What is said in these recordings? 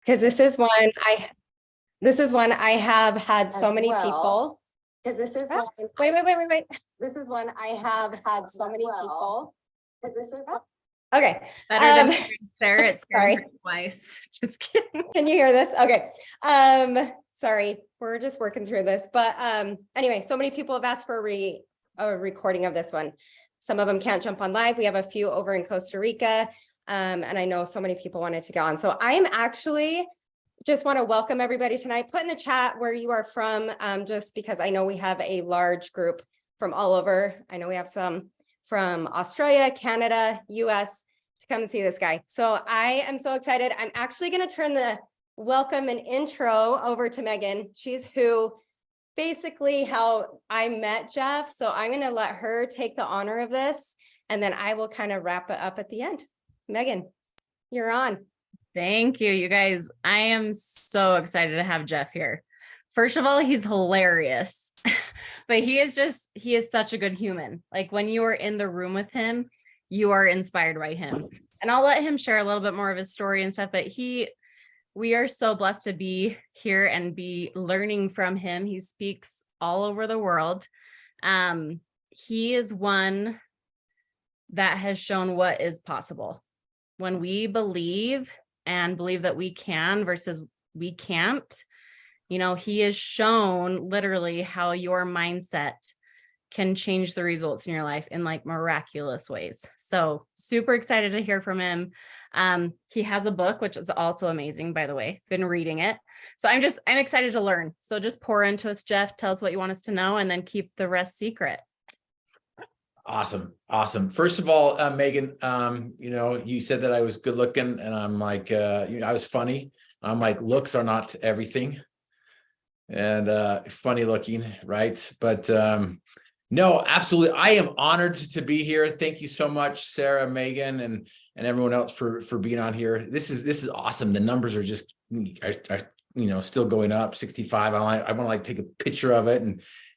Because this is one I have had so many people. Because this is one. Wait. This is one I have had so many people. Because this is okay. Better than Sarah. It's sorry. Twice. Just kidding. Can you hear this? Okay. Sorry, we're just working through this. But anyway, so many people have asked for a recording of this one. Some of them can't jump on live. We have a few over in Costa Rica. And I know so many people wanted to go on. So I am actually just want to welcome everybody tonight. Put in the chat where you are from, just because I know we have a large group from all over. I know we have some from Australia, Canada, US to come and see this guy. So I am so excited. I'm actually going to turn the welcome and intro over to Megan. She's who basically how I met Jeff. So I'm going to let her take the honor of this, and then I will kind of wrap it up at the end. Megan, you're on. Thank you, you guys. I am so excited to have Jeff here. First of all, he's hilarious, but he is such a good human. Like when you are in the room with him, you are inspired by him. And I'll let him share a little bit more of his story and stuff, but we are so blessed to be here and be learning from him. He speaks all over the world. He is one that has shown what is possible. When we believe that we can versus we can't, he has shown literally how your mindset can change the results in your life in like miraculous ways. So super excited to hear from him. He has a book, which is also amazing, by the way, been reading it. So I'm excited to learn. So just pour into us, Jeff, tell us what you want us to know, and then keep the rest secret. Awesome. First of all, Megan, you said that I was good looking, and I'm like, I was funny. I'm like, looks are not everything, and funny looking, right? But no, absolutely. I am honored to be here. Thank you so much, Sarah, Megan, and everyone else for being on here. This is awesome. The numbers are just are still going up. 65. I want to take a picture of it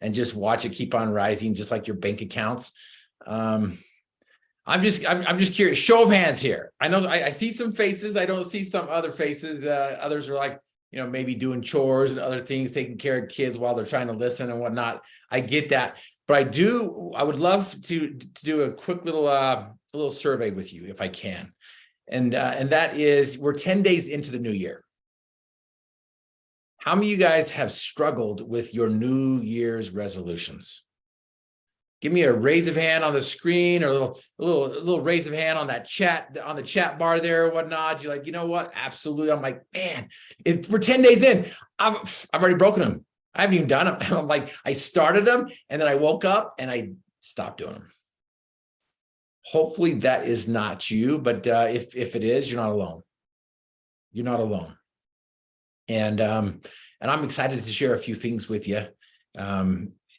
and just watch it keep on rising, just like your bank accounts. I'm just curious. Show of hands here. I know I see some faces. I don't see some other faces. Others are like, maybe doing chores and other things, taking care of kids while they're trying to listen and whatnot. I get that. But I would love to do a quick little survey with you if I can. And that is, we're 10 days into the new year. How many of you guys have struggled with your New Year's resolutions? Give me a raise of hand on the screen, or a little raise of hand on that chat, on the chat bar there or whatnot. You're like, you know what? Absolutely. I'm like, man, we're 10 days in. I've already broken them. I haven't even done them. I'm like, I started them and then I woke up and I stopped doing them. Hopefully that is not you, but if it is, you're not alone. You're not alone. And I'm excited to share a few things with you.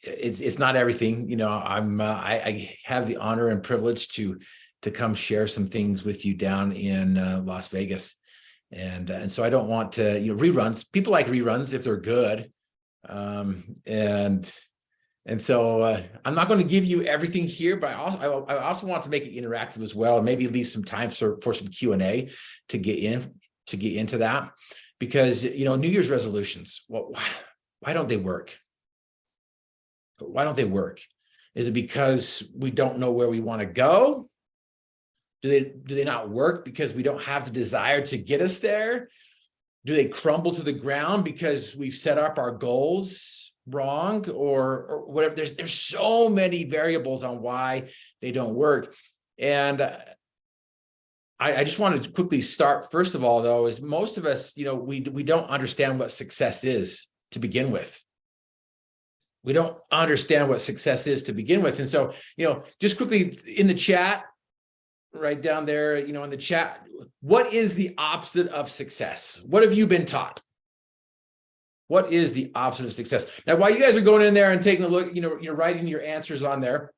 It's not everything, I have the honor and privilege to come share some things with you down in Las Vegas. And so I don't want to, reruns. People like reruns if they're good. And so I'm not going to give you everything here, but I also want to make it interactive as well, and maybe leave some time for some Q&A to get into that, because New Year's resolutions, well, why don't they work? Why don't they work? Is it because we don't know where we want to go? Do they not work because we don't have the desire to get us there? Do they crumble to the ground because we've set up our goals wrong or whatever? There's so many variables on why they don't work. And I just wanted to quickly start, first of all, though, is most of us, we don't understand what success is to begin with. We don't understand what success is to begin with. And so, just quickly in the chat, right down there, in the chat, what is the opposite of success? What have you been taught? What is the opposite of success? Now, while you guys are going in there and taking a look, you're writing your answers on there.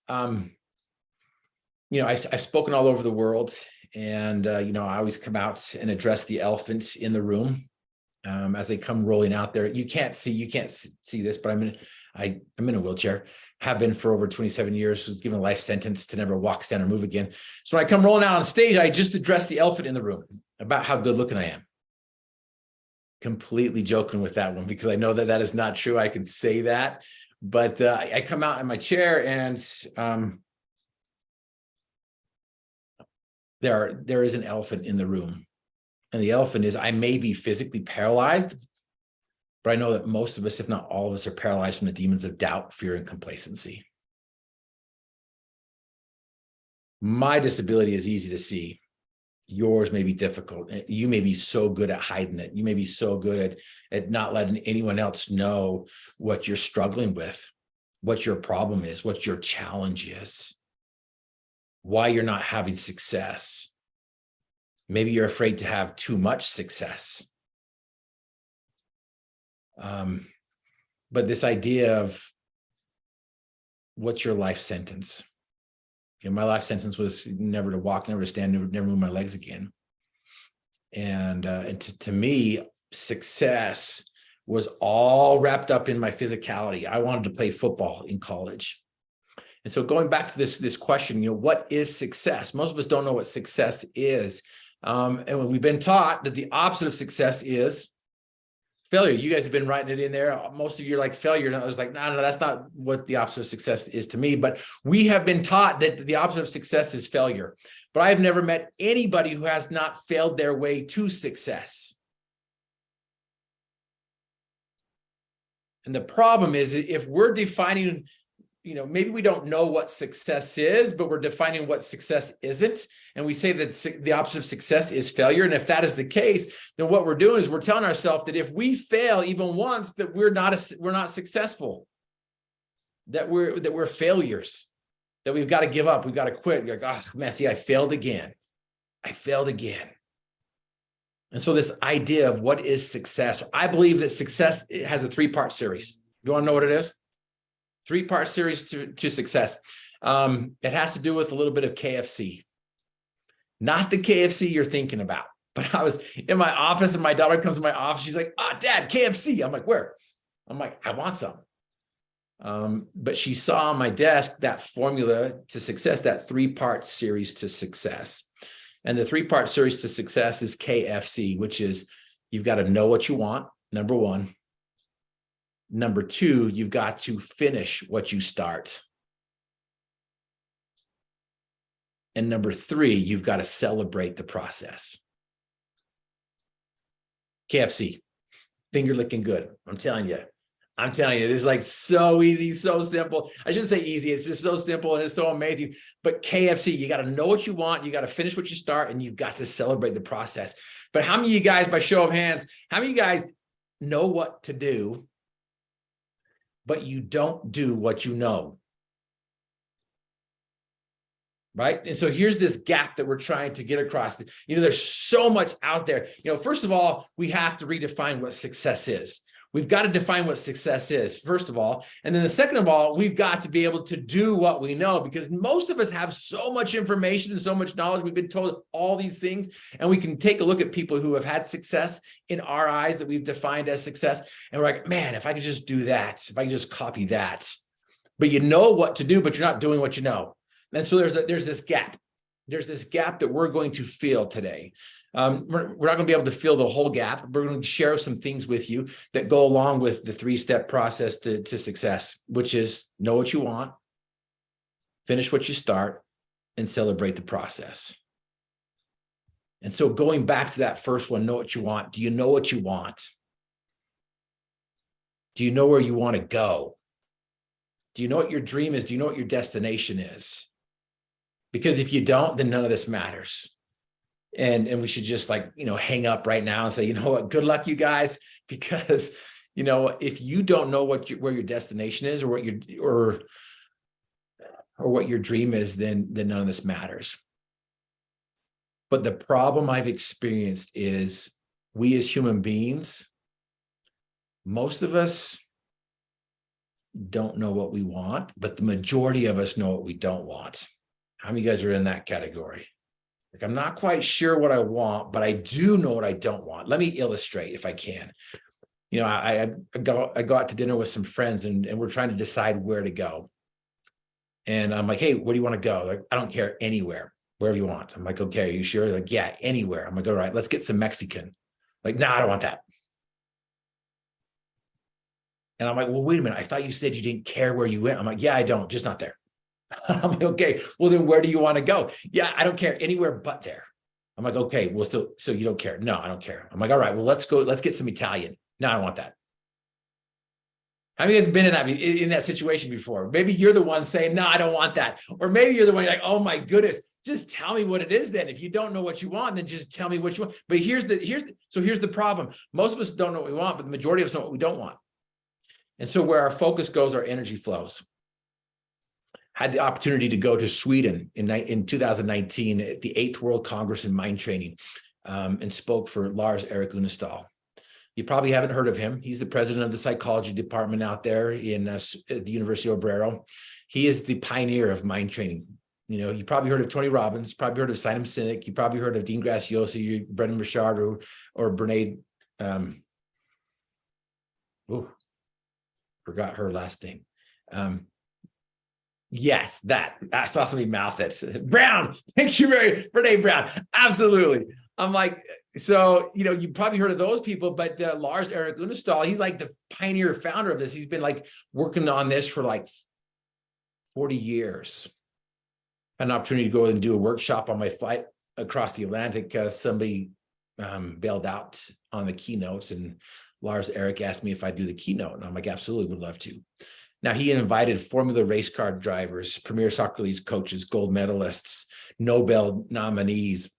I've spoken all over the world, and, I always come out and address the elephants in the room. As they come rolling out there. You can't see this, but I'm in a wheelchair, have been for over 27 years, was given a life sentence to never walk, stand, or move again. So when I come rolling out on stage, I just address the elephant in the room. about how good looking I am. Completely joking with that one because I know that that is not true. I can say that, but I come out in my chair and there is an elephant in the room. And the elephant is I may be physically paralyzed, but I know that most of us, if not all of us, are paralyzed from the demons of doubt, fear, and complacency. My disability is easy to see. Yours may be difficult. You may be so good at hiding it. You may be so good at not letting anyone else know what you're struggling with, what your problem is, what your challenge is, why you're not having success. Maybe you're afraid to have too much success. But this idea of what's your life sentence? You know, my life sentence was never to walk, never to stand, never move my legs again. And to me, success was all wrapped up in my physicality. I wanted to play football in college. And so going back to this question, you know, what is success? Most of us don't know what success is. And we've been taught that the opposite of success is failure. You guys have been writing it in there. Most of you are like failure. And I was like, no, that's not what the opposite of success is to me. But we have been taught that the opposite of success is failure. But I've never met anybody who has not failed their way to success. And the problem is if we're defining, you know, maybe we don't know what success is, but we're defining what success isn't. And we say that the opposite of success is failure. And if that is the case, then what we're doing is we're telling ourselves that if we fail even once, that we're not successful, that we're failures, that we've got to give up. We've got to quit. You're like, oh man, see, I failed again. I failed again. And so this idea of what is success, I believe that success has a 3-part series. You want to know what it is? 3-part series to success. It has to do with a little bit of KFC. Not the KFC you're thinking about. But I was in my office and my daughter comes to my office. She's like, oh, Dad, KFC. I'm like, where? I'm like, I want some. But she saw on my desk that formula to success, that 3-part series to success. And the 3-part series to success is KFC, which is you've got to know what you want, number 1. Number 2, you've got to finish what you start. And number 3, you've got to celebrate the process. KFC, finger licking good. I'm telling you, it is like so easy, so simple. I shouldn't say easy. It's just so simple and it's so amazing. But KFC, you got to know what you want. You got to finish what you start and you've got to celebrate the process. But how many of you guys, by show of hands, how many of you guys know what to do, but you don't do what you know? Right? And so here's this gap that we're trying to get across. You know, there's so much out there. You know, first of all, we have to redefine what success is. We've got to define what success is, first of all. And then the second of all, we've got to be able to do what we know, because most of us have so much information and so much knowledge. We've been told all these things, and we can take a look at people who have had success in our eyes that we've defined as success. And we're like, man, if I could just do that, if I could just copy that. But you know what to do, but you're not doing what you know. And so there's this gap. There's this gap that we're going to feel today. We're not going to be able to fill the whole gap. We're going to share some things with you that go along with the 3-step process to success, which is know what you want, finish what you start, and celebrate the process. And so going back to that first one, know what you want. Do you know what you want? Do you know where you want to go? Do you know what your dream is? Do you know what your destination is? Because if you don't, then none of this matters. And we should just hang up right now and say, you know what, good luck, you guys, because, you know, if you don't know where your destination is or what your dream is, then none of this matters. But the problem I've experienced is we as human beings, most of us don't know what we want, but the majority of us know what we don't want. How many of you guys are in that category? Like, I'm not quite sure what I want, but I do know what I don't want. Let me illustrate if I can. You know, I go out to dinner with some friends and we're trying to decide where to go. And I'm like, hey, where do you want to go? Like, I don't care, anywhere. wherever you want. I'm like, okay, are you sure? Like, yeah, anywhere. I'm like, all right, let's get some Mexican. Like, no, I don't want that. And I'm like, well, wait a minute. I thought you said you didn't care where you went. I'm like, yeah, I don't, just not there. I'm like, okay, well, then where do you want to go? Yeah, I don't care anywhere but there. I'm like, okay, well, so you don't care? No, I don't care. I'm like, all right, well, let's get some Italian. No, I don't want that. How many of you guys been in that situation before? Maybe you're the one saying, no, I don't want that. Or maybe you're the one like, oh my goodness, just tell me what it is then. If you don't know what you want, then just tell me what you want. But here's the problem. Most of us don't know what we want, but the majority of us know what we don't want. And so where our focus goes, our energy flows. Had the opportunity to go to Sweden in 2019 at the 8th World Congress in Mind Training, and spoke for Lars Erik Unestal. You probably haven't heard of him. He's the president of the psychology department out there in the University of Obrero. He is the pioneer of mind training. You know, you probably heard of Tony Robbins, probably heard of Simon Sinek, you probably heard of Dean Graziosi, Brendan Burchard, or Brene. Forgot her last name. Yes, I saw somebody mouth that. Brown. Thank you very Brene Brown. Absolutely. I'm like, so, you know, you probably heard of those people, but Lars Erik Unestal, he's like the pioneer founder of this. He's been like working on this for like 40 years. Had an opportunity to go and do a workshop on my flight across the Atlantic. Somebody bailed out on the keynotes, and Lars Erik asked me if I'd do the keynote. And I'm like, absolutely, would love to. Now, he invited Formula race car drivers, premier soccer league coaches, gold medalists, Nobel nominees,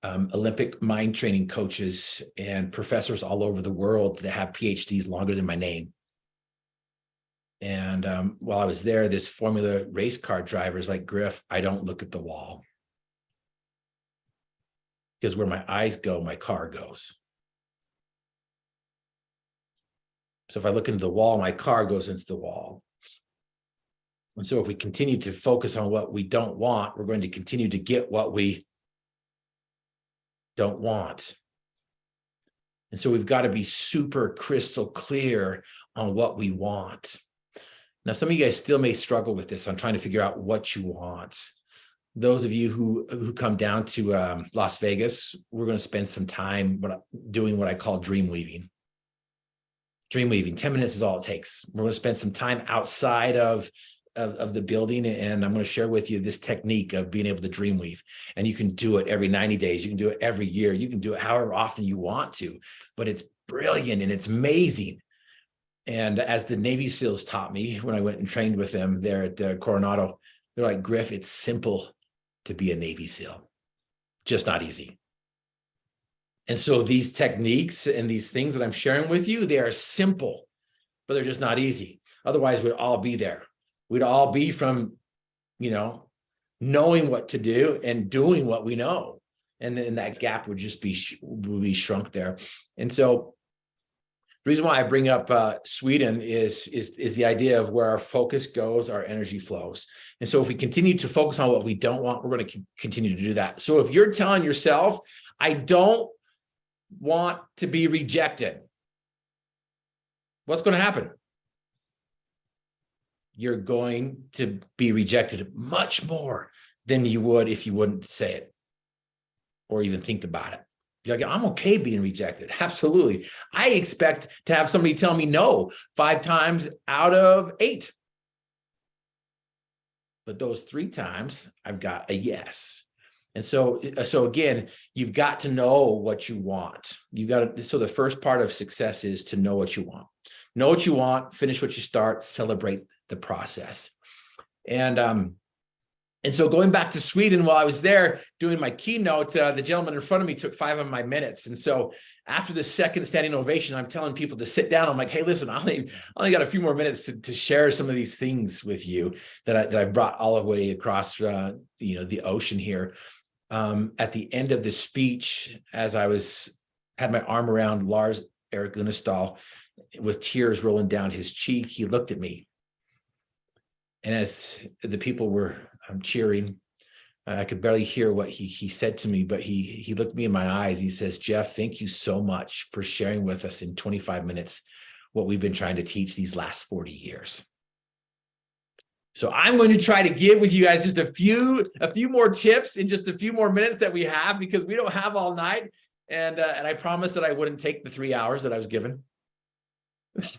Olympic mind training coaches, and professors all over the world that have PhDs longer than my name. And while I was there, this Formula race car driver is like, Griff, I don't look at the wall. Because where my eyes go, my car goes. So if I look into the wall, my car goes into the wall. And so if we continue to focus on what we don't want, we're going to continue to get what we don't want. And so we've got to be super crystal clear on what we want. Now, some of you guys still may struggle with this on trying to figure out what you want. Those of you who come down to Las Vegas, we're going to spend some time doing what I call dream weaving. Dream weaving, 10 minutes is all it takes. We're going to spend some time outside of the building, and I'm going to share with you this technique of being able to dream weave. And you can do it every 90 days. You can do it every year. You can do it however often you want to, but it's brilliant and it's amazing. And as the Navy SEALs taught me when I went and trained with them there at Coronado, they're like, Griff, it's simple to be a Navy SEAL, just not easy. And so these techniques and these things that I'm sharing with you, they are simple, but they're just not easy. Otherwise, we'd all be there. We'd all be from, knowing what to do and doing what we know. And then that gap would just be shrunk there. And so the reason why I bring up Sweden is the idea of where our focus goes, our energy flows. And so if we continue to focus on what we don't want, we're going to continue to do that. So if you're telling yourself, I don't want to be rejected, what's going to happen? You're going to be rejected much more than you would if you wouldn't say it or even think about it. You're like, I'm okay being rejected. Absolutely. I expect to have somebody tell me no 5 times out of 8. But those 3 times, I've got a yes. And so again, you've got to know what you want. So the first part of success is to know what you want. Know what you want, finish what you start, celebrate the process. And so going back to Sweden, while I was there doing my keynote, the gentleman in front of me took 5 of my minutes. And so after the second standing ovation, I'm telling people to sit down. I'm like, hey, listen, I only got a few more minutes to share some of these things with you that I brought all the way across, the ocean here. At the end of the speech, as I had my arm around Lars Erik Unestal with tears rolling down his cheek, he looked at me. And as the people were cheering, I could barely hear what he said to me, but he looked me in my eyes. He says, Jeff, thank you so much for sharing with us in 25 minutes what we've been trying to teach these last 40 years. So I'm going to try to give with you guys just a few more tips in just a few more minutes that we have, because we don't have all night. And I promised that I wouldn't take the 3 hours that I was given.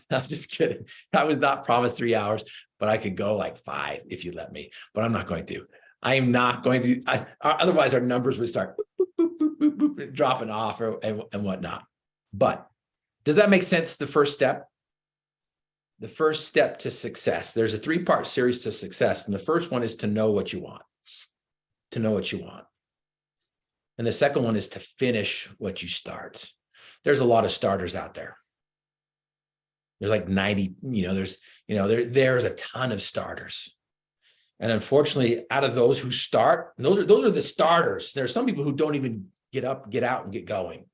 I'm just kidding. I was not promised 3 hours, but I could go like 5 if you let me, but I'm not going to. I am not going to. Otherwise, our numbers would start boop, boop, boop, boop, boop, dropping off and whatnot. But does that make sense? The first step? The first step to success. There's a 3-part series to success. And the first one is to know what you want. To know what you want. And the second one is to finish what you start. There's a lot of starters out there. There's like 90, there's a ton of starters. And unfortunately, out of those who start, those are the starters. There are some people who don't even get up, get out, and get going.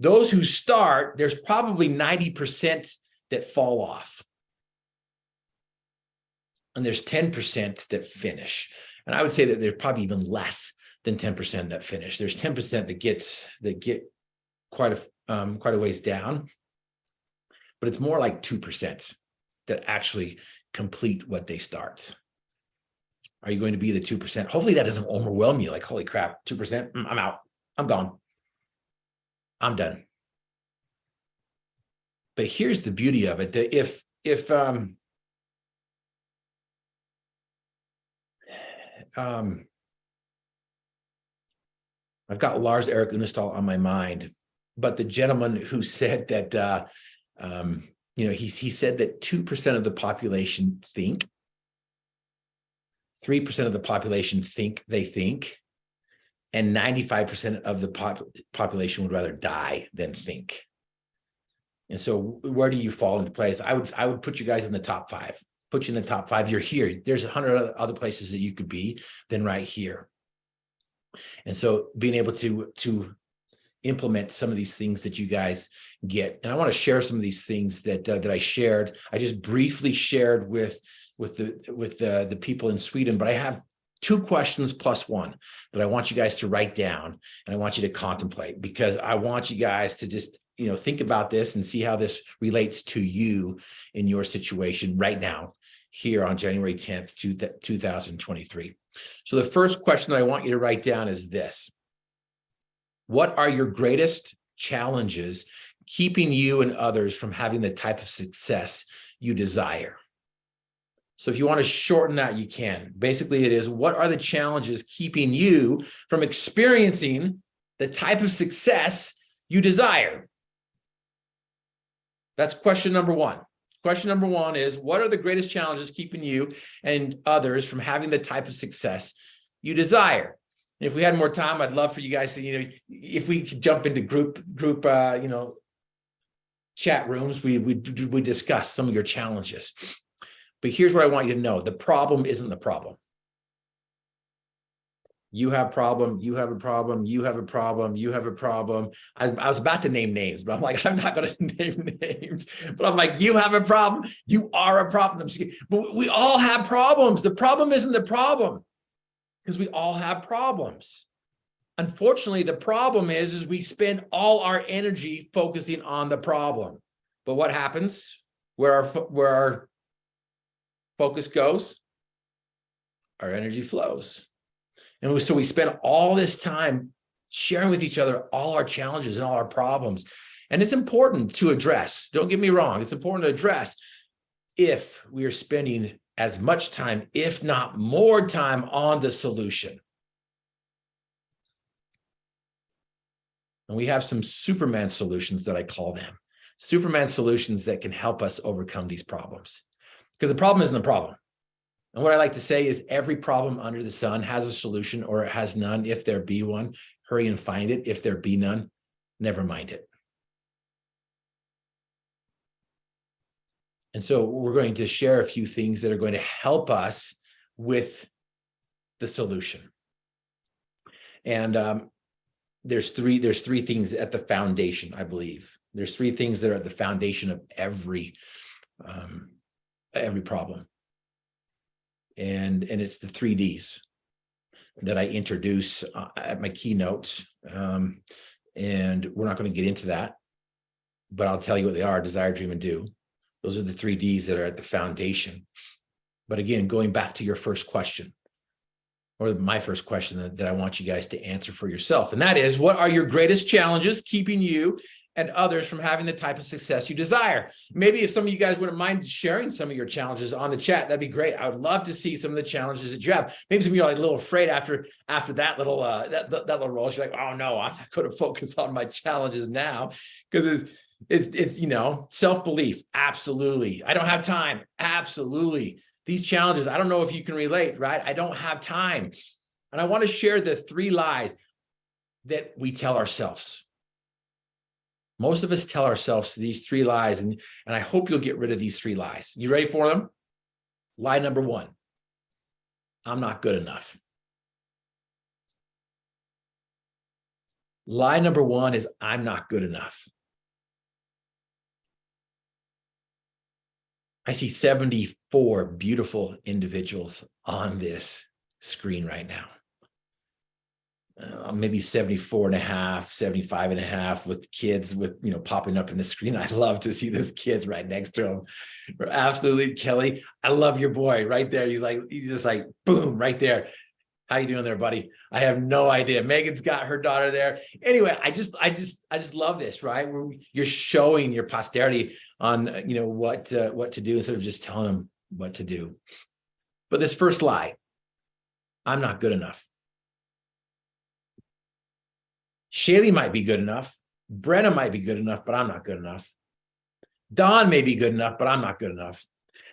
Those who start, there's probably 90% that fall off. And there's 10% that finish. And I would say that there's probably even less than 10% that finish. There's 10% that get quite a ways down, but it's more like 2% that actually complete what they start. Are you going to be the 2%? Hopefully that doesn't overwhelm you. Like, holy crap, 2%, I'm out. I'm gone. I'm done. But here's the beauty of it. That if I've got Lars Erik Unestal on my mind, but the gentleman who said that, he said that 2% of the population think, 3% of the population think they think, and 95% of the population would rather die than think. And so where do you fall into place? I would put you guys in the top 5. Put you in the top 5. You're here. There's 100 other places that you could be than right here. And so being able to implement some of these things that you guys get. And I want to share some of these things that I shared. I just briefly shared with the people in Sweden, but I have 2 questions plus 1 that I want you guys to write down, and I want you to contemplate, because I want you guys to just think about this and see how this relates to you in your situation right now, here on January 10th, 2023. So the first question that I want you to write down is this: what are your greatest challenges keeping you and others from having the type of success you desire? So if you want to shorten that, you can. Basically, it is, what are the challenges keeping you from experiencing the type of success you desire? That's question number 1. Question number 1 is, what are the greatest challenges keeping you and others from having the type of success you desire? And if we had more time, I'd love for you guys to, if we could jump into group chat rooms, we discuss some of your challenges. But here's what I want you to know: the problem isn't the problem. You have a problem, you have a problem, you have a problem, you have a problem. I was about to name names, but I'm like, I'm not going to name names. But I'm like, you have a problem, you are a problem. I'm just kidding. But we all have problems. The problem isn't the problem, because we all have problems. Unfortunately, the problem is we spend all our energy focusing on the problem. But what happens? Where our focus goes, our energy flows. And so we spend all this time sharing with each other all our challenges and all our problems. And it's important to address. Don't get me wrong. It's important to address if we are spending as much time, if not more time, on the solution. And we have some Superman solutions that I call them. Superman solutions that can help us overcome these problems. Because the problem isn't the problem. And what I like to say is, every problem under the sun has a solution, or it has none. If there be one, hurry and find it. If there be none, never mind it. And so we're going to share a few things that are going to help us with the solution. And there's three things at the foundation, I believe. There's 3 things that are at the foundation of every problem. And it's the 3 Ds that I introduce at my keynotes. And we're not going to get into that, but I'll tell you what they are: desire, dream, and do. Those are the 3 Ds that are at the foundation But again, going back to your first question, or my first question that I want you guys to answer for yourself. And that is, what are your greatest challenges keeping you and others from having the type of success you desire? Maybe if some of you guys wouldn't mind sharing some of your challenges on the chat, that'd be great. I would love to see some of the challenges that you have. Maybe some of you are like a little afraid after that little that little roll. You're like, oh no, I'm not going to focus on my challenges now, because it's self-belief. Absolutely. I don't have time. Absolutely. These challenges, I don't know if you can relate, right? I don't have time. And I want to share the 3 lies that we tell ourselves. Most of us tell ourselves these 3 lies, and I hope you'll get rid of these 3 lies. You ready for them? Lie number 1, I'm not good enough. Lie number 1 is I'm not good enough. I see 74 beautiful individuals on this screen right now. Maybe 74 and a half, 75 and a half with kids popping up in the screen. I love to see those kids right next to them. Absolutely. Kelly, I love your boy right there. He's just like, boom, right there. How you doing there, buddy? I have no idea. Megan's got her daughter there. Anyway, I just love this, right? Where you're showing your posterity on, what to do instead of just telling them what to do. But this first lie, I'm not good enough. Shaylee might be good enough. Brenna might be good enough, but I'm not good enough. Dawn may be good enough, but I'm not good enough.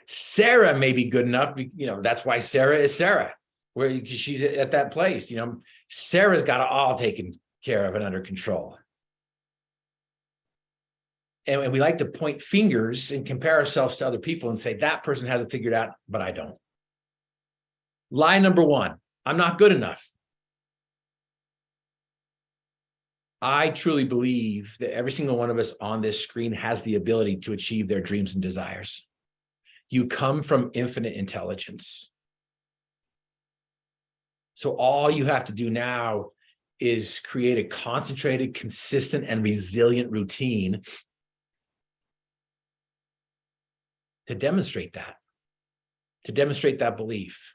Sarah may be good enough. That's why Sarah is Sarah, where she's at that place. Sarah's got it all taken care of and under control. And we like to point fingers and compare ourselves to other people and say, that person has it figured out, but I don't. Lie number 1, I'm not good enough. I truly believe that every single one of us on this screen has the ability to achieve their dreams and desires. You come from infinite intelligence. So all you have to do now is create a concentrated, consistent, and resilient routine to demonstrate that belief.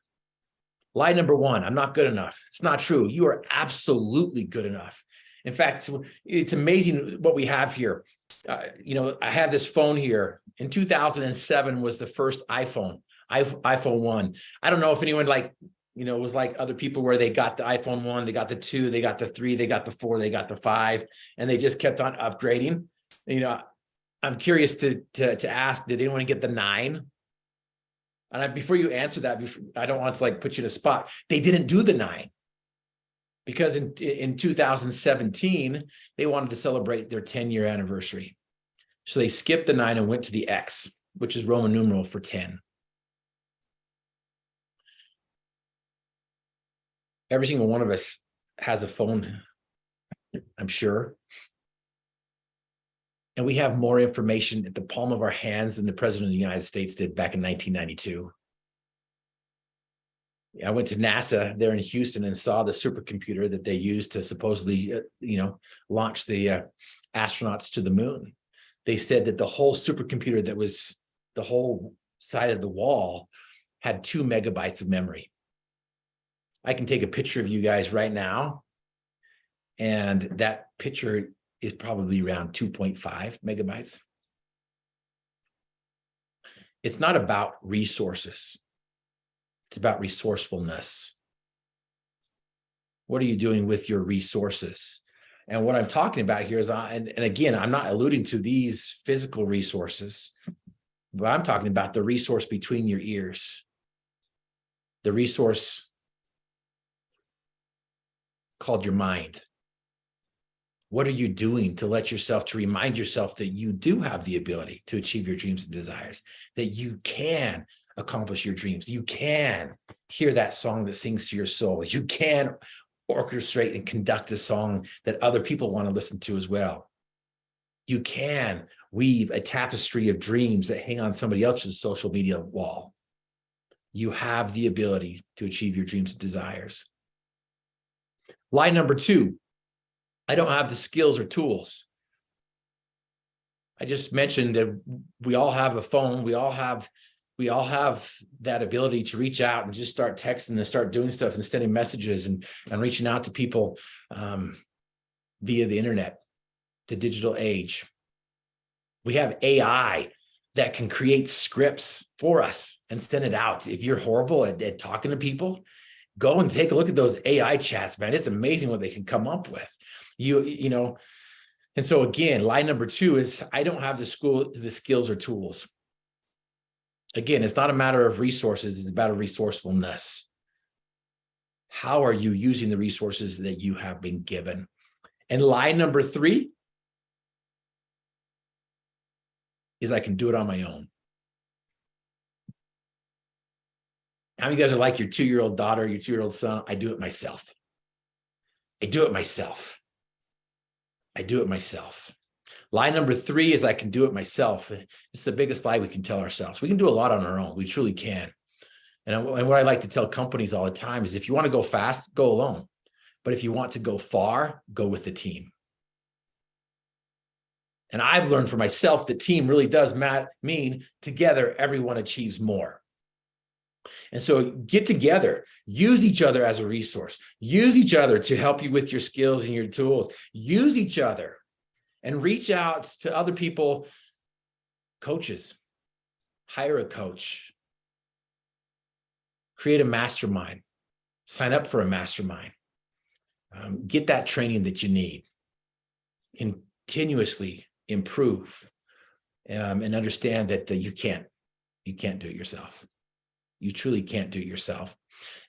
Lie number 1, I'm not good enough. It's not true. You are absolutely good enough. In fact, it's amazing what we have here. I have this phone here. In 2007 was the first iPhone 1. I don't know if anyone was like other people where they got the iPhone 1, they got the 2, they got the 3, they got the 4, they got the 5, and they just kept on upgrading. I'm curious to ask, did anyone get the 9? And before you answer that, I don't want to put you in a spot. They didn't do the 9. Because in 2017, they wanted to celebrate their 10-year anniversary. So they skipped the 9 and went to the X, which is Roman numeral for 10. Every single one of us has a phone, I'm sure. And we have more information at the palm of our hands than the President of the United States did back in 1992. I went to NASA there in Houston and saw the supercomputer that they used to supposedly, launch the astronauts to the moon. They said that the whole supercomputer that was the whole side of the wall had 2 megabytes of memory. I can take a picture of you guys right now, and that picture is probably around 2.5 megabytes. It's not about resources. It's about resourcefulness. What are you doing with your resources? And what I'm talking about here is, and again, I'm not alluding to these physical resources, but I'm talking about the resource between your ears, the resource called your mind. What are you doing to remind yourself that you do have the ability to achieve your dreams and desires, that you can accomplish your dreams. You can hear that song that sings to your soul. You can orchestrate and conduct a song that other people want to listen to as well. You can weave a tapestry of dreams that hang on somebody else's social media wall. You have the ability to achieve your dreams and desires. Lie number 2, I don't have the skills or tools. I just mentioned that we all have a phone. We all have We all have that ability to reach out and just start texting and start doing stuff and sending messages and reaching out to people via the internet, the digital age. We have AI that can create scripts for us and send it out. If you're horrible at talking to people, go and take a look at those AI chats, man. It's amazing what they can come up with. You know, and so again, lie number 2 is I don't have the skills or tools. Again, it's not a matter of resources, it's about a resourcefulness. How are you using the resources that you have been given? And lie number 3 is I can do it on my own. How many of you guys are like your 2-year-old daughter, your 2-year-old son? I do it myself. I do it myself. I do it myself. Lie number 3 is I can do it myself. It's the biggest lie we can tell ourselves. We can do a lot on our own. We truly can. And what I like to tell companies all the time is if you want to go fast, go alone. But if you want to go far, go with the team. And I've learned for myself that team really does mean together, everyone achieves more. And so get together, use each other as a resource, use each other to help you with your skills and your tools, use each other and reach out to other people, coaches, hire a coach, create a mastermind, sign up for a mastermind, get that training that you need, continuously improve and understand that you can't do it yourself. You truly can't do it yourself.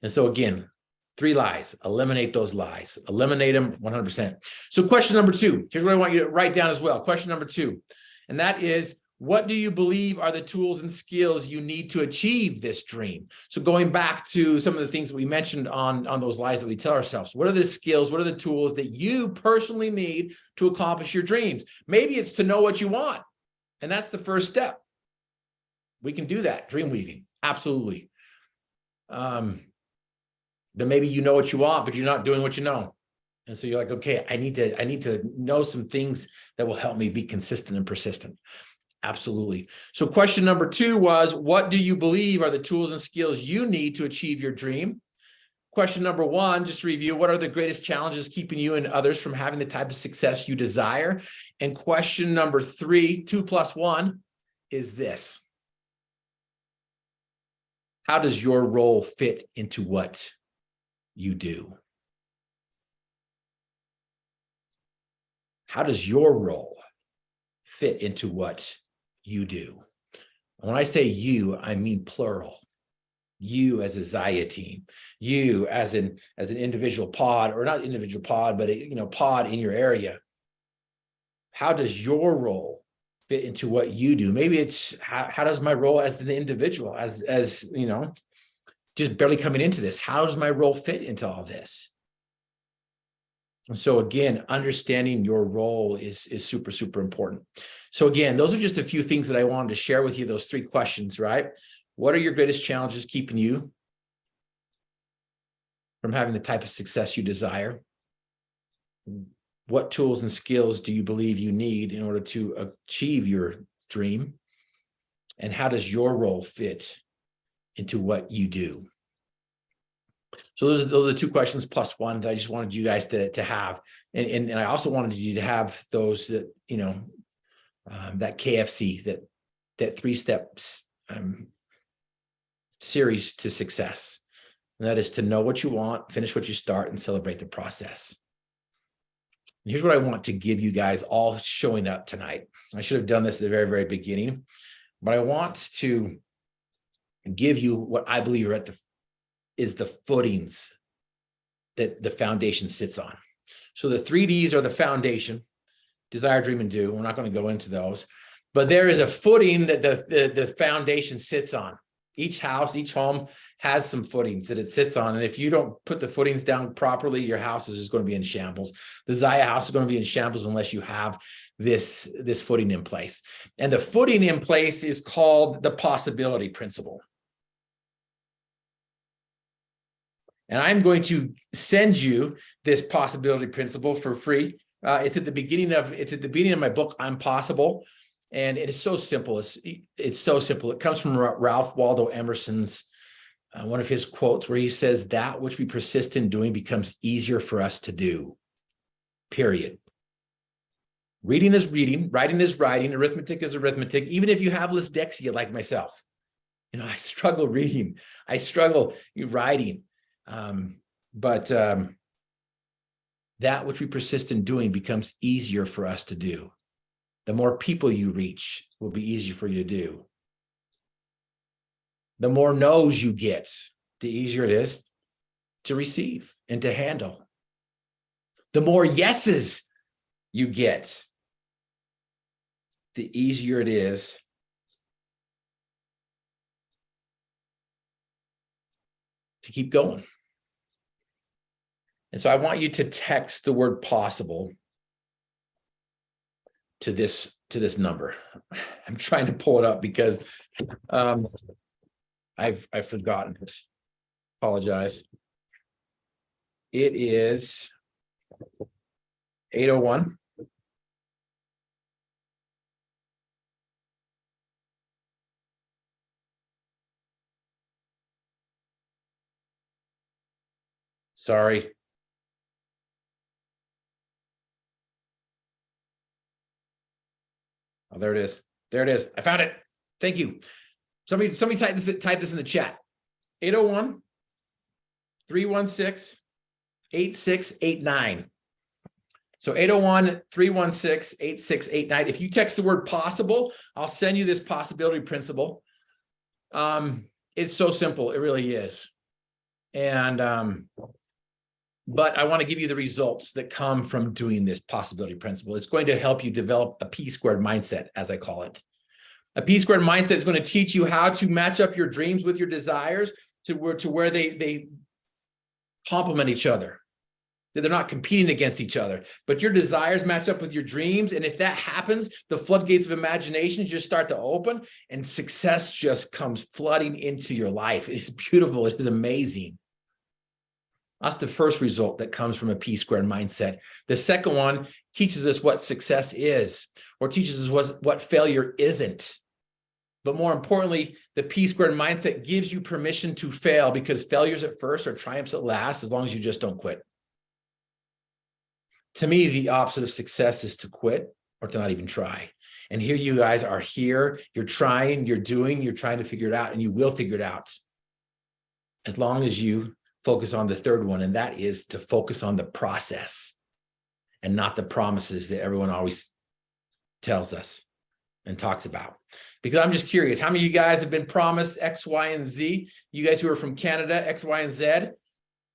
And so again, 3 lies, eliminate those lies, eliminate them 100%. So question number 2, here's what I want you to write down as well. Question number 2, and that is, what do you believe are the tools and skills you need to achieve this dream? So going back to some of the things that we mentioned on those lies that we tell ourselves, what are the skills, what are the tools that you personally need to accomplish your dreams? Maybe it's to know what you want. And that's the first step. We can do that, dream weaving. Absolutely. But maybe you know what you want, but you're not doing what you know. And so you're like, okay, I need to know some things that will help me be consistent and persistent. Absolutely. So question number 2 was, what do you believe are the tools and skills you need to achieve your dream? Question number 1, just to review, what are the greatest challenges keeping you and others from having the type of success you desire? And question number 3, 2 plus 1, is this. How does your role fit into what you do? How does your role fit into what you do? And when I say you, I mean plural. You as a Zaya team, you as an individual pod, or not individual pod, but pod in your area. How does your role fit into what you do? Maybe it's how does my role as an individual, as just barely coming into this, how does my role fit into all this? And so again, understanding your role is super, super important. So again, those are just a few things that I wanted to share with you, those 3 questions, right? What are your greatest challenges keeping you from having the type of success you desire? What tools and skills do you believe you need in order to achieve your dream? And how does your role fit into what you do? So those are 2 questions plus 1 that I just wanted you guys to have. And I also wanted you to have those that, that KFC, that 3 steps series to success. And that is to know what you want, finish what you start, and celebrate the process. And here's what I want to give you guys all showing up tonight. I should have done this at the very, very beginning, but I want to give you what I believe is the footings that the foundation sits on. So the 3 Ds are the foundation: desire, dream, and do. We're not going to go into those, but there is a footing that the foundation sits on. Each house, each home has some footings that it sits on. And if you don't put the footings down properly, your house is just going to be in shambles. The Zaya house is going to be in shambles unless you have this footing in place. And the footing in place is called the possibility principle. And I'm going to send you this possibility principle for free. It's at the beginning of my book, I'm Possible. And it is so simple. It's so simple. It comes from Ralph Waldo Emerson's, one of his quotes where he says, that which we persist in doing becomes easier for us to do, period. Reading is reading, writing is writing, arithmetic is arithmetic. Even if you have dyslexia like myself, I struggle reading, I struggle writing. But that which we persist in doing becomes easier for us to do. The more people you reach will be easier for you to do. The more no's you get, the easier it is to receive and to handle. The more yeses you get, the easier it is to keep going. And so I want you to text the word possible to this number. I'm trying to pull it up because I've forgotten it. Apologize. It is 801. Sorry. Oh, there it is. There it is. I found it. Thank you. Somebody type this in the chat. 801-316-8689. So 801-316-8689. If you text the word possible, I'll send you this possibility principle. It's so simple. It really is. And but I want to give you the results that come from doing this possibility principle. It's going to help you develop a P-squared mindset, as I call it. A P-squared mindset is going to teach you how to match up your dreams with your desires to where they complement each other. That they're not competing against each other, but your desires match up with your dreams. And if that happens, the floodgates of imagination just start to open and success just comes flooding into your life. It is beautiful. It is amazing. That's the first result that comes from a P-squared mindset. The second one teaches us what success is, or teaches us what failure isn't. But more importantly, the P-squared mindset gives you permission to fail, because failures at first are triumphs at last, as long as you just don't quit. To me, the opposite of success is to quit or to not even try. And here you guys are here, you're trying, you're doing, you're trying to figure it out, and you will figure it out. As long as you focus on the third one, and that is to focus on the process and not the promises that everyone always tells us and talks about. Because I'm just curious, how many of you guys have been promised X, Y, and Z? You guys who are from Canada, X, Y, and Z?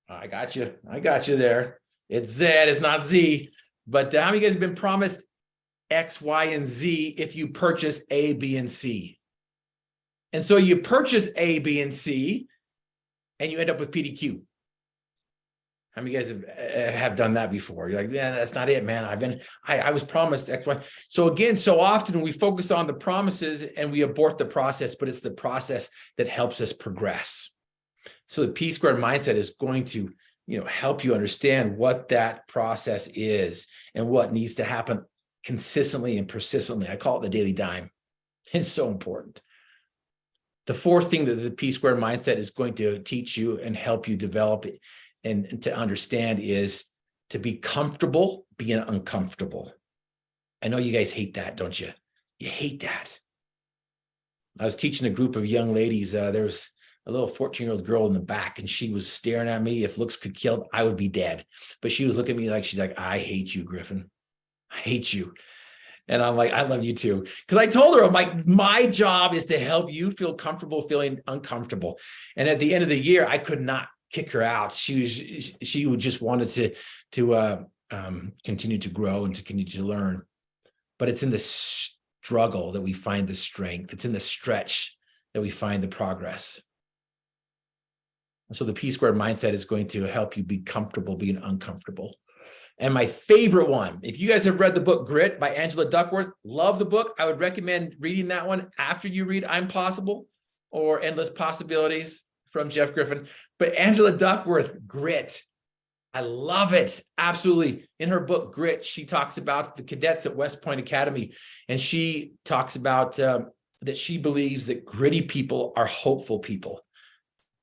I got you there. It's Z, it's not Z. But how many of you guys have been promised X, Y, and Z if you purchase A, B, and C? And so you purchase A, B, and C, and you end up with PDQ. How many of you guys have done that before? You're like, yeah, that's not it, man. I was promised X, Y. So again, so often we focus on the promises and we abort the process, but it's the process that helps us progress. So the P-squared mindset is going to, help you understand what that process is and what needs to happen consistently and persistently. I call it the daily dime. It's so important. The fourth thing that the P-squared mindset is going to teach you and help you develop it and to understand is to be comfortable being uncomfortable. I know you guys hate that, don't you? You hate that. I was teaching a group of young ladies. There was a little 14-year-old girl in the back, and she was staring at me. If looks could kill, I would be dead. But she was looking at me like, she's like, I hate you, Griffin. I hate you. And I'm like, I love you too. Because I told her, I'm like, my job is to help you feel comfortable feeling uncomfortable. And at the end of the year, I could not kick her out. She would just wanted to continue to grow and to continue to learn. But it's in the struggle that we find the strength. It's in the stretch that we find the progress. So the P-squared mindset is going to help you be comfortable being uncomfortable. And my favorite one, if you guys have read the book Grit by Angela Duckworth, love the book. I would recommend reading that one after you read I'm Possible or Endless Possibilities from Jeff Griffin. But Angela Duckworth, Grit, I love it. Absolutely. In her book, Grit, she talks about the cadets at West Point Academy. And she talks about that she believes that gritty people are hopeful people.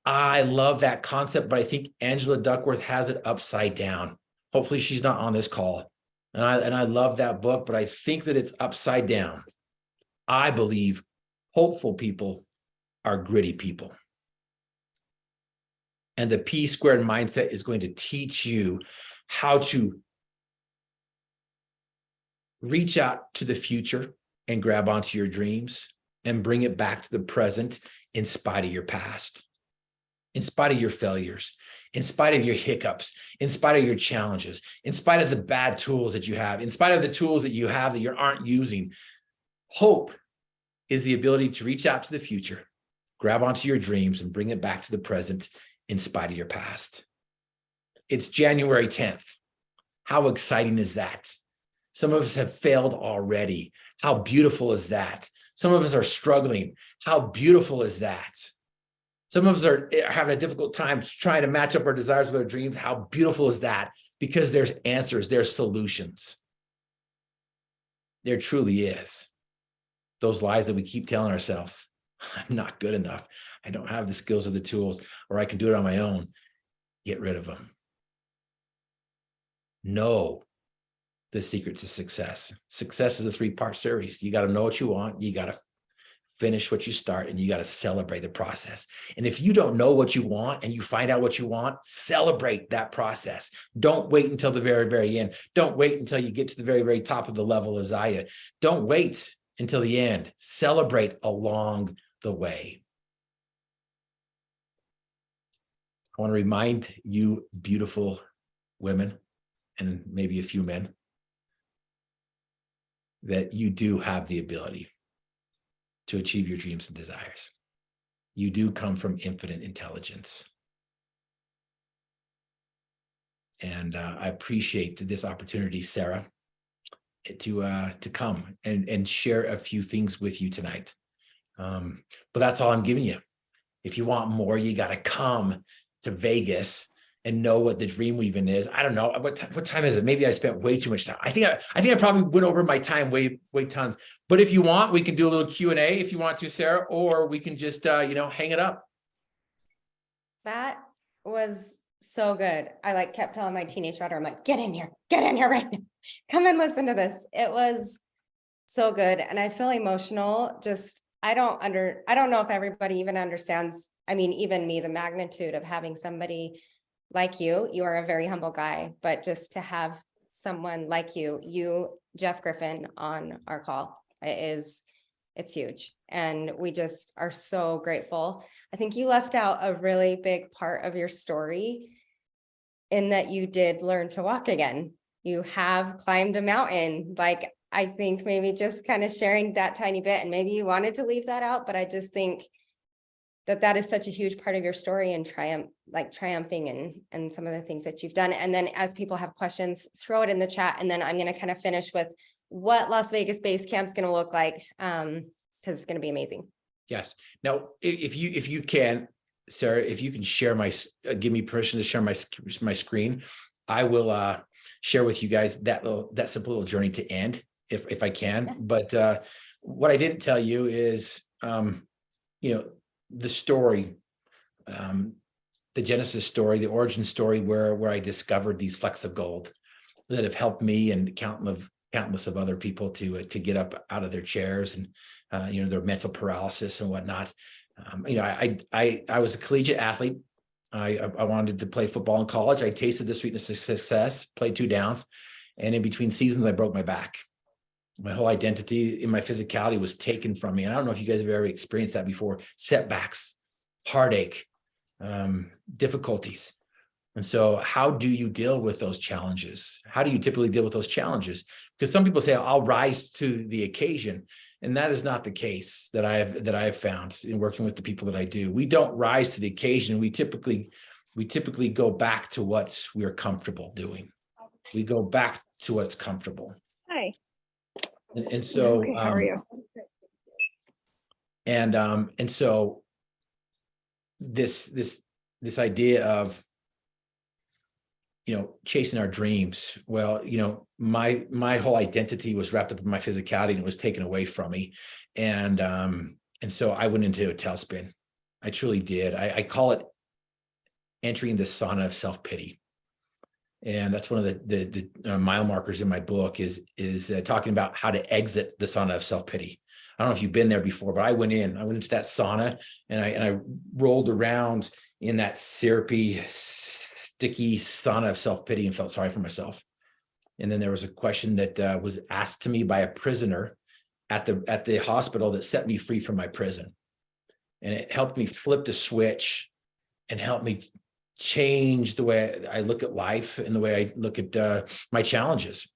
I love that concept, but I think Angela Duckworth has it upside down. Hopefully she's not on this call. And I love that book, but I think that it's upside down. I believe hopeful people are gritty people. And the P-squared mindset is going to teach you how to reach out to the future and grab onto your dreams and bring it back to the present in spite of your past, in spite of your failures, in spite of your hiccups, in spite of your challenges, in spite of the bad tools that you have, in spite of the tools that you have that you aren't using. Hope is the ability to reach out to the future, grab onto your dreams and bring it back to the present in spite of your past. It's January 10th. How exciting is that? Some of us have failed already. How beautiful is that? Some of us are struggling. How beautiful is that? Some of us are having a difficult time trying to match up our desires with our dreams. How beautiful is that? Because there's answers, there's solutions. There truly is. Those lies that we keep telling ourselves, I'm not good enough. I don't have the skills or the tools, or I can do it on my own. Get rid of them. Know the secret to success. Success is a 3-part series. You got to know what you want. You got to finish what you start, and you got to celebrate the process. And if you don't know what you want and you find out what you want, celebrate that process. Don't wait until the very, very end. Don't wait until you get to the very, very top of the level of Zaya. Don't wait until the end. Celebrate along the way. I want to remind you, beautiful women, and maybe a few men, that you do have the ability to achieve your dreams and desires. You do come from infinite intelligence. And I appreciate this opportunity, Sarah, to come and share a few things with you tonight. But that's all I'm giving you. If you want more, you got to come to Vegas and know what the dream weaving is. I don't know what time is it? Maybe I spent way too much time. I think I probably went over my time way tons. But if you want, we can do a little Q&A if you want to, Sarah, or we can just hang it up. That was so good. I kept telling my teenage daughter, I'm like, get in here right now. Come and listen to this. It was so good. And I feel emotional. Just, I don't know if everybody even understands. I mean, even me, the magnitude of having somebody like you are a very humble guy, but just to have someone like you, Jeff Griffin, on our call it's huge. And we just are so grateful. I think you left out a really big part of your story in that you did learn to walk again. You have climbed a mountain. I think maybe just kind of sharing that tiny bit, and maybe you wanted to leave that out, but I just think that is such a huge part of your story and triumphing and some of the things that you've done. And then as people have questions, throw it in the chat. And then I'm going to kind of finish with what Las Vegas base camp is going to look like. Because it's going to be amazing. Yes. Now, if you can, Sarah, if you can share give me permission to share my screen, I will share with you guys that simple little journey to end if I can. Yeah. But what I didn't tell you is, the story, the Genesis story, the origin story, where I discovered these flecks of gold that have helped me and countless of other people to get up out of their chairs and their mental paralysis and whatnot. I was a collegiate athlete. I wanted to play football in college. I tasted the sweetness of success, played 2 downs, and in between seasons, I broke my back. My whole identity in my physicality was taken from me. And I don't know if you guys have ever experienced that before. Setbacks, heartache, difficulties. And so how do you deal with those challenges? How do you typically deal with those challenges? Because some people say, I'll rise to the occasion. And that is not the case that I have found in working with the people that I do. We don't rise to the occasion. We typically go back to what we're comfortable doing. We go back to what's comfortable. Hi. And so, okay, how are you? And so this idea of chasing our dreams. Well, my whole identity was wrapped up in my physicality and it was taken away from me. And so I went into a tailspin. I truly did. I call it entering the sauna of self-pity. And that's one of the mile markers in my book is talking about how to exit the sauna of self-pity. I don't know if you've been there before, but I went into that sauna and I rolled around in that syrupy, sticky sauna of self-pity and felt sorry for myself. And then there was a question that was asked to me by a prisoner at the hospital that set me free from my prison. And it helped me flip the switch and helped me change the way I look at life and the way I look at my challenges.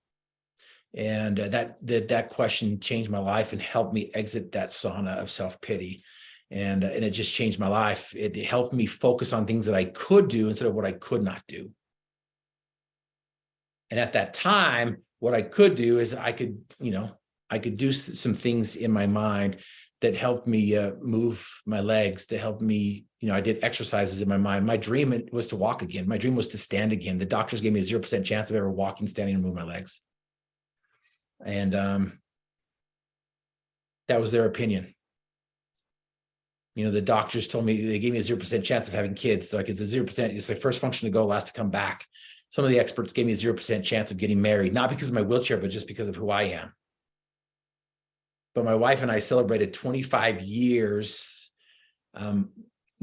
And that question changed my life and helped me exit that sauna of self-pity. And it just changed my life. It helped me focus on things that I could do instead of what I could not do. And at that time, what I could do is I could do some things in my mind that helped me move my legs, to help me, I did exercises in my mind. My dream was to walk again. My dream was to stand again. The doctors gave me a 0% chance of ever walking, standing, and moving my legs. And that was their opinion. The doctors told me, they gave me a 0% chance of having kids. So like it's a 0%, it's the first function to go, last to come back. Some of the experts gave me a 0% chance of getting married, not because of my wheelchair, but just because of who I am. But my wife and I celebrated 25 years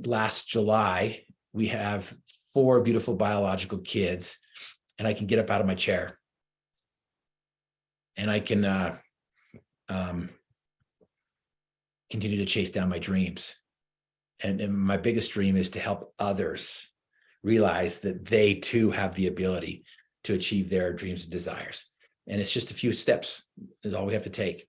last July. We have 4 beautiful biological kids, and I can get up out of my chair. And I can continue to chase down my dreams. And my biggest dream is to help others realize that they too have the ability to achieve their dreams and desires. And it's just a few steps is all we have to take.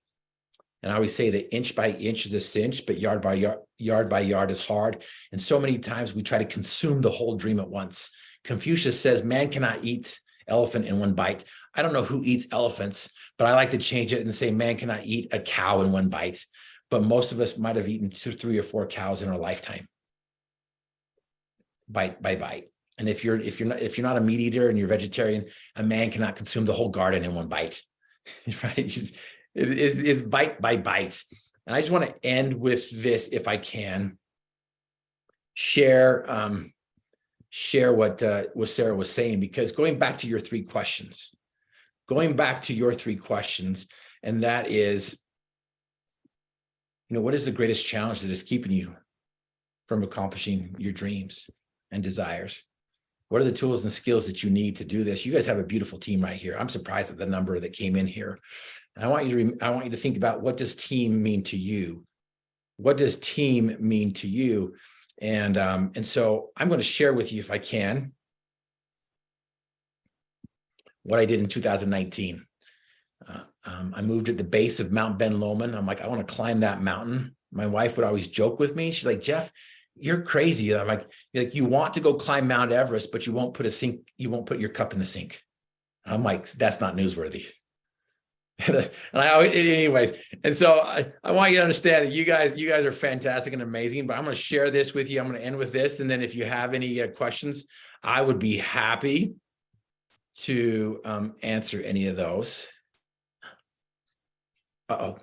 And I always say that inch by inch is a cinch, but yard by yard is hard. And so many times we try to consume the whole dream at once. Confucius says, man cannot eat elephant in one bite. I don't know who eats elephants, but I like to change it and say, man cannot eat a cow in one bite. But most of us might have eaten 2, 3, or 4 cows in our lifetime, bite by bite. And if you're not a meat eater and you're vegetarian, a man cannot consume the whole garden in one bite, right? It's bite by bite. And I just want to end with this, if I can, share what Sarah was saying, because going back to your 3 questions, and that is, what is the greatest challenge that is keeping you from accomplishing your dreams and desires? What are the tools and skills that you need to do this? You guys have a beautiful team right here. I'm surprised at the number that came in here. And I want you to think about, what does team mean to you? What does team mean to you? And so I'm going to share with you, if I can, what I did in 2019. I moved at the base of Mount Ben Lomond. I'm like, I want to climb that mountain. My wife would always joke with me. She's like, Jeff, you're crazy. I'm like, you want to go climb Mount Everest, but you won't put your cup in the sink. I'm like, that's not newsworthy. Anyways, and so I want you to understand that you guys are fantastic and amazing, but I'm going to share this with you. I'm going to end with this. And then if you have any questions, I would be happy to answer any of those. Uh-oh.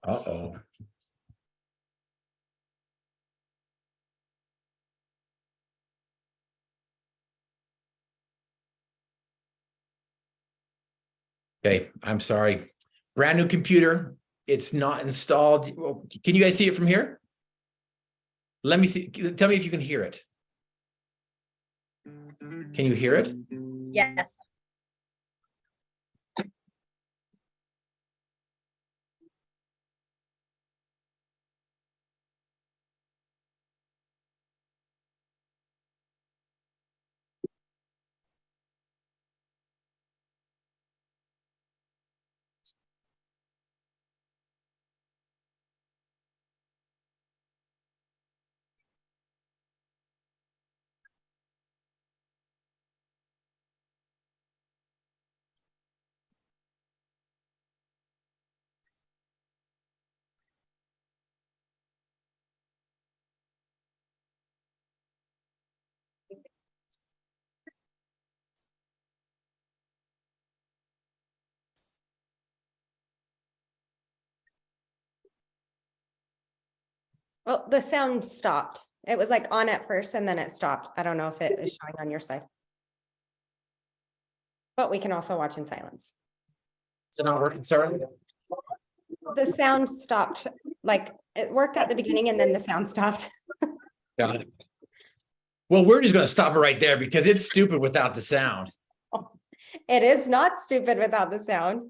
Uh-oh. Okay, I'm sorry. Brand new computer. It's not installed. Can you guys see it from here? Let me see. Tell me if you can hear it. Can you hear it? Yes. Oh, the sound stopped. It was like on at first and then it stopped. I don't know if it is showing on your side. But we can also watch in silence. So not working, sorry. The sound stopped, like it worked at the beginning and then the sound stopped. Got it. Well, we're just going to stop it right there because it's stupid without the sound. It is not stupid without the sound.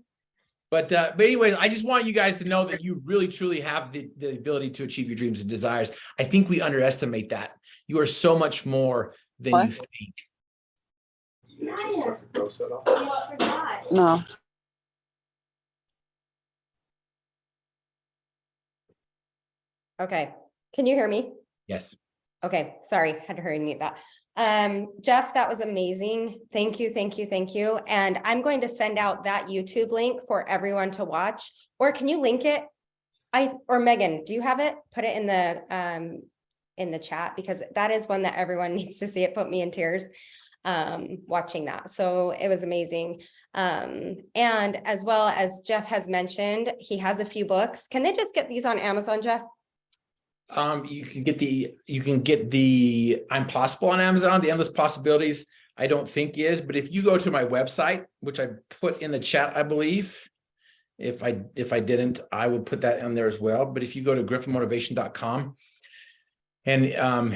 But anyway, I just want you guys to know that you really, truly have the ability to achieve your dreams and desires. I think we underestimate that. You are so much more than you think. No. Okay, can you hear me? Yes. Okay, sorry, had to hurry and mute that. Jeff, that was amazing. Thank you, thank you, thank you. And I'm going to send out that YouTube link for everyone to watch. Or can you link it? Or Megan, do you have it? Put it in the chat, because that is one that everyone needs to see. It put me in tears watching that. So it was amazing. And as well as Jeff has mentioned, he has a few books. Can they just get these on Amazon, Jeff? You can get the I'm Possible on Amazon. The Endless Possibilities, I don't think is, but if you go to my website, which I put in the chat, I believe, if I didn't, I will put that in there as well. But if you go to griffinmotivation.com and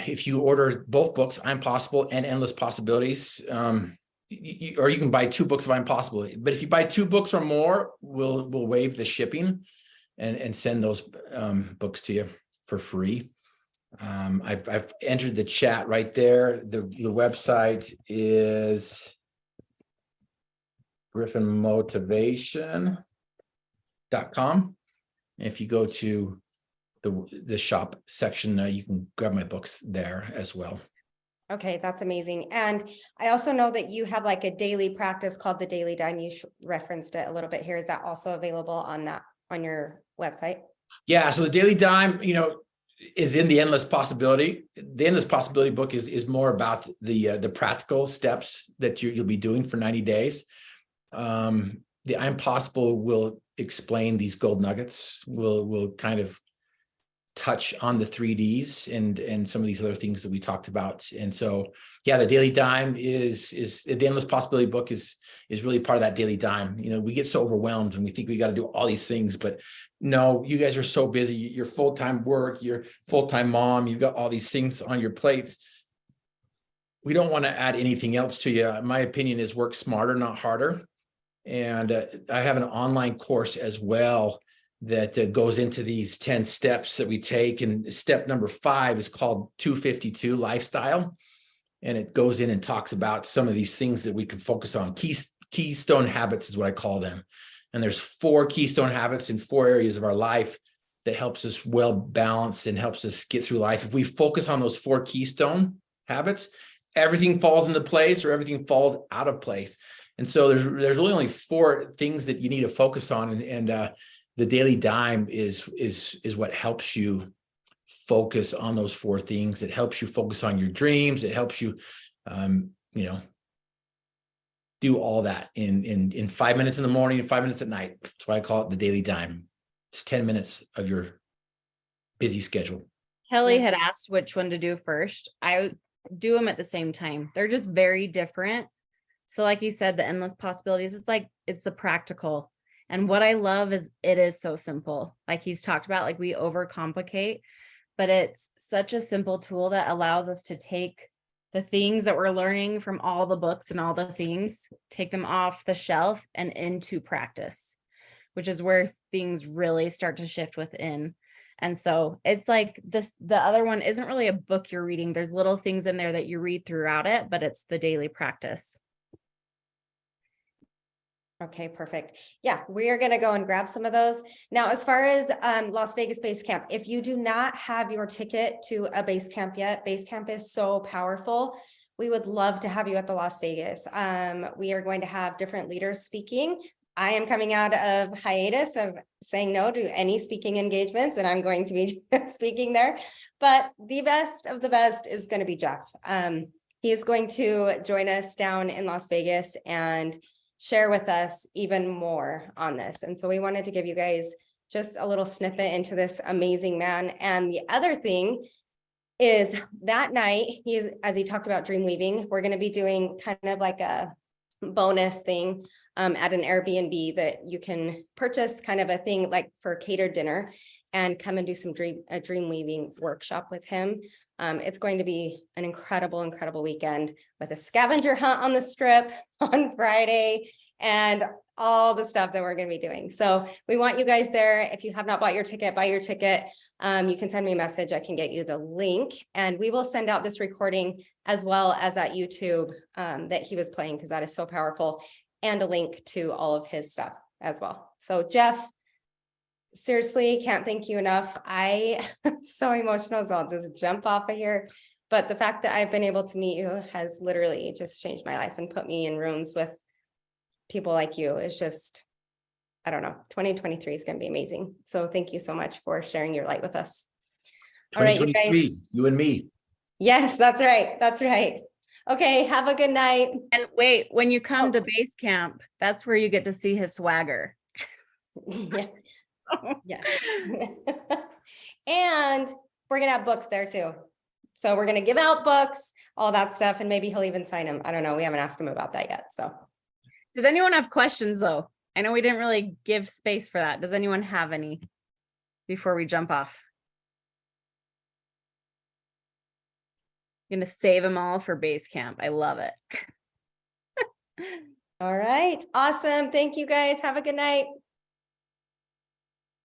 if you order both books, I'm Possible and Endless Possibilities, or you can buy 2 books of I'm Possible. But if you buy 2 books or more, we'll waive the shipping and send those books to you for free. I've entered the chat right there. The website is griffinmotivation.com. If you go to the shop section, you can grab my books there as well. Okay, that's amazing. And I also know that you have like a daily practice called the Daily Dime. You referenced it a little bit here. Is that also available on your website? Yeah, so the Daily Dime, is in the Endless Possibility. The Endless Possibility book is more about the practical steps that you'll be doing for 90 days. The I'm Possible will explain these gold nuggets. Will kind of touch on the 3Ds and some of these other things that we talked about. And so, yeah, the Daily Dime is the Endless Possibility book is really part of that Daily Dime. We get so overwhelmed and we think we got to do all these things, but no, you guys are so busy. Your full-time work, your full-time mom, you've got all these things on your plates. We don't want to add anything else to you. My opinion is work smarter, not harder. And I have an online course as well that goes into these 10 steps that we take. And step number 5 is called 252 lifestyle. And it goes in and talks about some of these things that we can focus on. Keystone habits is what I call them. And there's 4 keystone habits in 4 areas of our life that helps us well balance and helps us get through life. If we focus on those 4 keystone habits, everything falls into place or everything falls out of place. And so there's really only 4 things that you need to focus on. And the Daily Dime is what helps you focus on those 4 things. It helps you focus on your dreams. It helps you, do all that in 5 minutes in the morning and 5 minutes at night. That's why I call it the Daily Dime. It's 10 minutes of your busy schedule. Kelly had asked which one to do first. I do them at the same time. They're just very different. So like you said, the Endless Possibilities, it's the practical. And what I love is it is so simple. Like he's talked about, like we overcomplicate, but it's such a simple tool that allows us to take the things that we're learning from all the books and all the things, take them off the shelf and into practice, which is where things really start to shift within. And so it's like the other one isn't really a book you're reading. There's little things in there that you read throughout it, but it's the daily practice. Okay, perfect. Yeah, we are going to go and grab some of those. Now, as far as Las Vegas Base Camp, if you do not have your ticket to a base camp yet, base camp is so powerful. We would love to have you at the Las Vegas. We are going to have different leaders speaking. I am coming out of hiatus of saying no to any speaking engagements, and I'm going to be speaking there. But the best of the best is going to be Jeff. He is going to join us down in Las Vegas and share with us even more on this. And so we wanted to give you guys just a little snippet into this amazing man. And the other thing is that night, as he talked about dream weaving, we're going to be doing kind of like a bonus thing at an Airbnb that you can purchase, kind of a thing like for catered dinner, and come and do some dream weaving workshop with him. It's going to be an incredible weekend with a scavenger hunt on the strip on Friday and all the stuff that we're going to be doing. So we want you guys there. If you have not bought your ticket, buy your ticket. You can send me a message. I can get you the link, and we will send out this recording as well as that YouTube that he was playing, because that is so powerful, and a link to all of his stuff as well. So Jeff, seriously, can't thank you enough. I am so emotional, so I'll just jump off of here. But the fact that I've been able to meet you has literally just changed my life and put me in rooms with people like you. Is just, I don't know, 2023 is going to be amazing. So thank you so much for sharing your light with us. All right, you guys. You and me. Yes, that's right. That's right. Okay, have a good night. And wait, when you come to base camp, that's where you get to see his swagger. Yeah. Yes. And we're going to have books there too. So we're going to give out books, all that stuff, and maybe he'll even sign them. I don't know. We haven't asked him about that yet. So does anyone have questions though? I know we didn't really give space for that. Does anyone have any before we jump off? I'm going to save them all for base camp. I love it. all right. Awesome. Thank you guys. Have a good night.